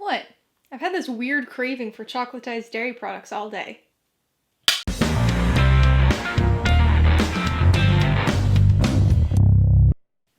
What? I've had this weird craving for chocolatized dairy products all day.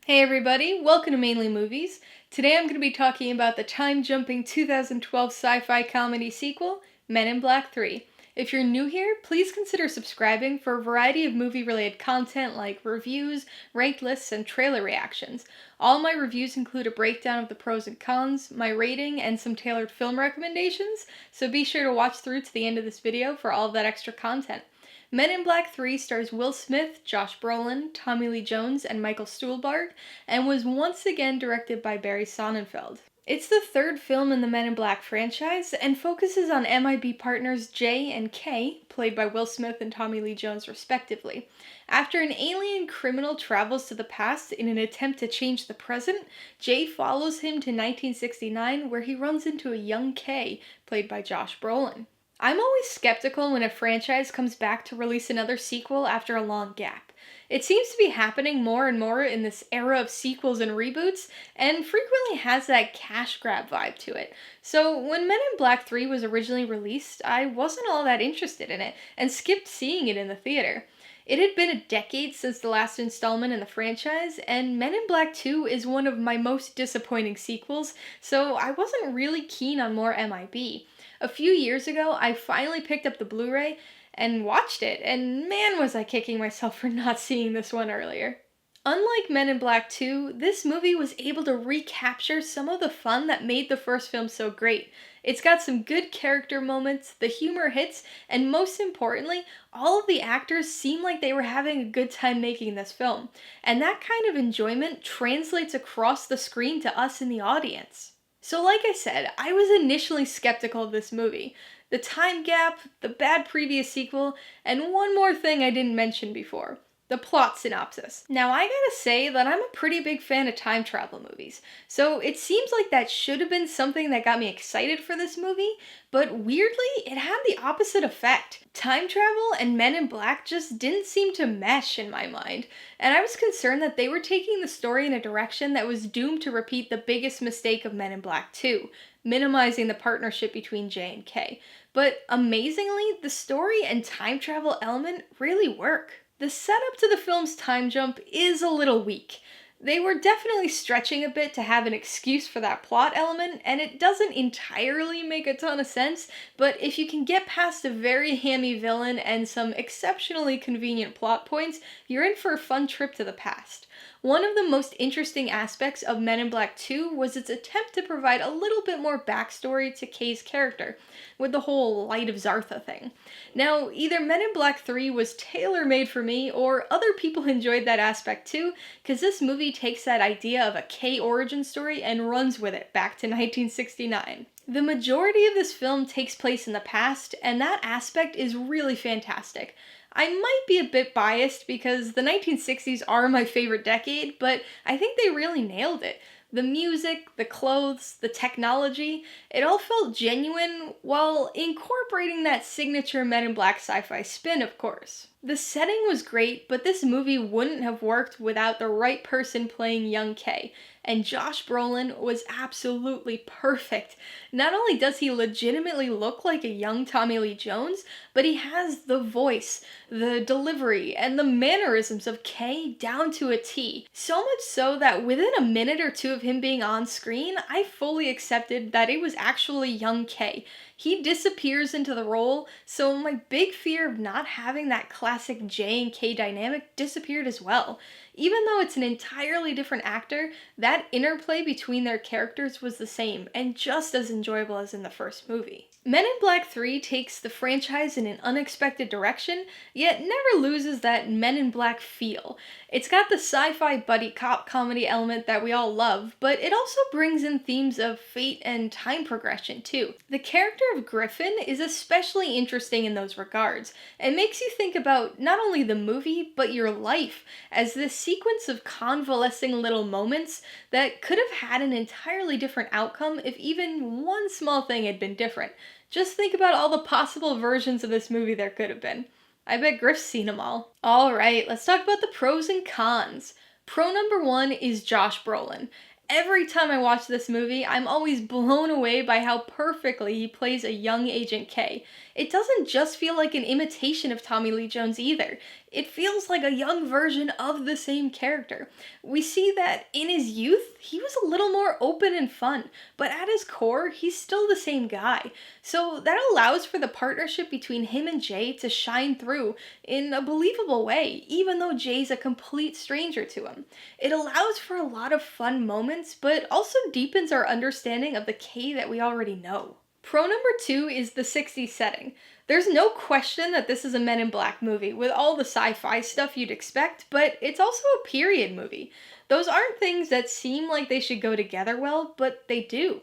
Hey everybody, welcome to Mainly Movies. Today I'm going to be talking about the time-jumping 2012 sci-fi comedy sequel, Men in Black 3. If you're new here, please consider subscribing for a variety of movie-related content like reviews, ranked lists, and trailer reactions. All my reviews include a breakdown of the pros and cons, my rating, and some tailored film recommendations, so be sure to watch through to the end of this video for all of that extra content. Men in Black 3 stars Will Smith, Josh Brolin, Tommy Lee Jones, and Michael Stuhlbarg, and was once again directed by Barry Sonnenfeld. It's the third film in the Men in Black franchise, and focuses on MIB partners Jay and Kay, played by Will Smith and Tommy Lee Jones respectively. After an alien criminal travels to the past in an attempt to change the present, Jay follows him to 1969 where he runs into a young Kay, played by Josh Brolin. I'm always skeptical when a franchise comes back to release another sequel after a long gap. It seems to be happening more and more in this era of sequels and reboots, and frequently has that cash grab vibe to it. So when Men in Black 3 was originally released, I wasn't all that interested in it, and skipped seeing it in the theater. It had been a decade since the last installment in the franchise, and Men in Black 2 is one of my most disappointing sequels, so I wasn't really keen on more MIB. A few years ago, I finally picked up the Blu-ray and watched it, and man was I kicking myself for not seeing this one earlier. Unlike Men in Black 2, this movie was able to recapture some of the fun that made the first film so great. It's got some good character moments, the humor hits, and most importantly, all of the actors seem like they were having a good time making this film. And that kind of enjoyment translates across the screen to us in the audience. So like I said, I was initially skeptical of this movie. The time gap, the bad previous sequel, and one more thing I didn't mention before. The plot synopsis. Now I gotta say that I'm a pretty big fan of time travel movies, so it seems like that should have been something that got me excited for this movie, but weirdly, it had the opposite effect. Time travel and Men in Black just didn't seem to mesh in my mind, and I was concerned that they were taking the story in a direction that was doomed to repeat the biggest mistake of Men in Black 2, minimizing the partnership between Jay and Kay. But amazingly, the story and time travel element really work. The setup to the film's time jump is a little weak. They were definitely stretching a bit to have an excuse for that plot element, and it doesn't entirely make a ton of sense, but if you can get past a very hammy villain and some exceptionally convenient plot points, you're in for a fun trip to the past. One of the most interesting aspects of Men in Black 2 was its attempt to provide a little bit more backstory to Kay's character, with the whole Light of Zartha thing. Now, either Men in Black 3 was tailor-made for me, or other people enjoyed that aspect too, because this movie takes that idea of a Kay origin story and runs with it back to 1969. The majority of this film takes place in the past, and that aspect is really fantastic. I might be a bit biased because the 1960s are my favorite decade, but I think they really nailed it. The music, the clothes, the technology, it all felt genuine while incorporating that signature Men in Black sci-fi spin, of course. The setting was great, but this movie wouldn't have worked without the right person playing young Kay, and Josh Brolin was absolutely perfect. Not only does he legitimately look like a young Tommy Lee Jones, but he has the voice, the delivery, and the mannerisms of Kay down to a T. So much so that within a minute or two of him being on screen, I fully accepted that it was actually young Kay. He disappears into the role, so my big fear of not having that classic Jay and Kay dynamic disappeared as well. Even though it's an entirely different actor, that interplay between their characters was the same, and just as enjoyable as in the first movie. Men in Black 3 takes the franchise in an unexpected direction, yet never loses that Men in Black feel. It's got the sci-fi buddy cop comedy element that we all love, but it also brings in themes of fate and time progression too. The character of Griffin is especially interesting in those regards, and makes you think about not only the movie, but your life, as this sequence of convalescing little moments that could have had an entirely different outcome if even one small thing had been different. Just think about all the possible versions of this movie there could have been. I bet Griff's seen them all. Alright, let's talk about the pros and cons. Pro number one is Josh Brolin. Every time I watch this movie, I'm always blown away by how perfectly he plays a young Agent K. It doesn't just feel like an imitation of Tommy Lee Jones either. It feels like a young version of the same character. We see that in his youth, he was a little more open and fun, but at his core, he's still the same guy. So that allows for the partnership between him and Jay to shine through in a believable way, even though Jay's a complete stranger to him. It allows for a lot of fun moments, but also deepens our understanding of the K that we already know. Pro number 2 is the 60s setting. There's no question that this is a Men in Black movie with all the sci-fi stuff you'd expect, but it's also a period movie. Those aren't things that seem like they should go together well, but they do.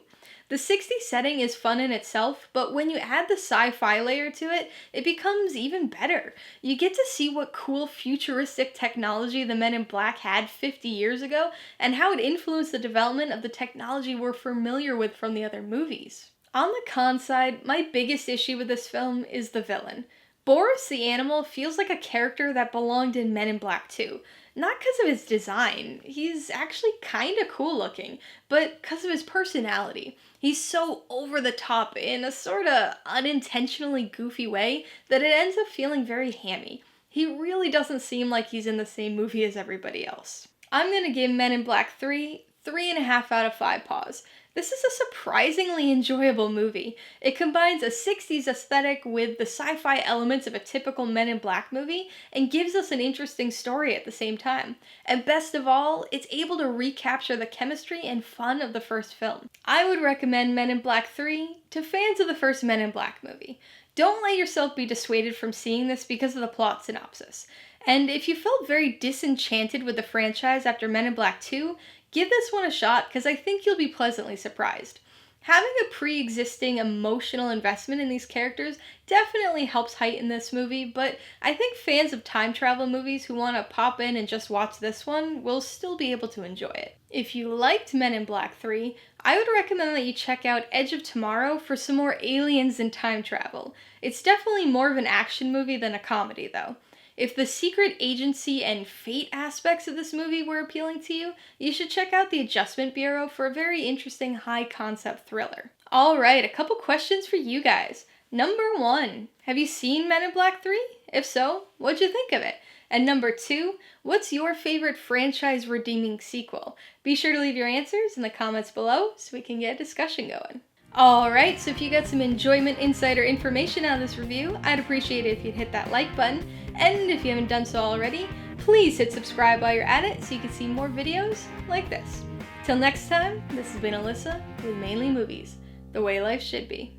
The 60s setting is fun in itself, but when you add the sci-fi layer to it, it becomes even better. You get to see what cool futuristic technology the Men in Black had 50 years ago, and how it influenced the development of the technology we're familiar with from the other movies. On the con side, my biggest issue with this film is the villain. Boris the Animal feels like a character that belonged in Men in Black 2. Not because of his design, he's actually kinda cool looking, but because of his personality. He's so over the top in a sorta unintentionally goofy way that it ends up feeling very hammy. He really doesn't seem like he's in the same movie as everybody else. I'm gonna give Men in Black 3 3.5 out of 5 paws. This is a surprisingly enjoyable movie. It combines a 60s aesthetic with the sci-fi elements of a typical Men in Black movie and gives us an interesting story at the same time. And best of all, it's able to recapture the chemistry and fun of the first film. I would recommend Men in Black 3 to fans of the first Men in Black movie. Don't let yourself be dissuaded from seeing this because of the plot synopsis. And if you felt very disenchanted with the franchise after Men in Black 2, give this one a shot because I think you'll be pleasantly surprised. Having a pre-existing emotional investment in these characters definitely helps heighten this movie, but I think fans of time travel movies who want to pop in and just watch this one will still be able to enjoy it. If you liked Men in Black 3, I would recommend that you check out Edge of Tomorrow for some more aliens and time travel. It's definitely more of an action movie than a comedy though. If the secret agency and fate aspects of this movie were appealing to you, you should check out The Adjustment Bureau for a very interesting high-concept thriller. Alright, a couple questions for you guys. Number 1, have you seen Men in Black 3? If so, what'd you think of it? And number 2, what's your favorite franchise-redeeming sequel? Be sure to leave your answers in the comments below so we can get a discussion going. Alright, so if you got some enjoyment, insight, or information out of this review, I'd appreciate it if you'd hit that like button. And if you haven't done so already, please hit subscribe while you're at it so you can see more videos like this. Till next time, this has been Alyssa with Mainly Movies, the way life should be.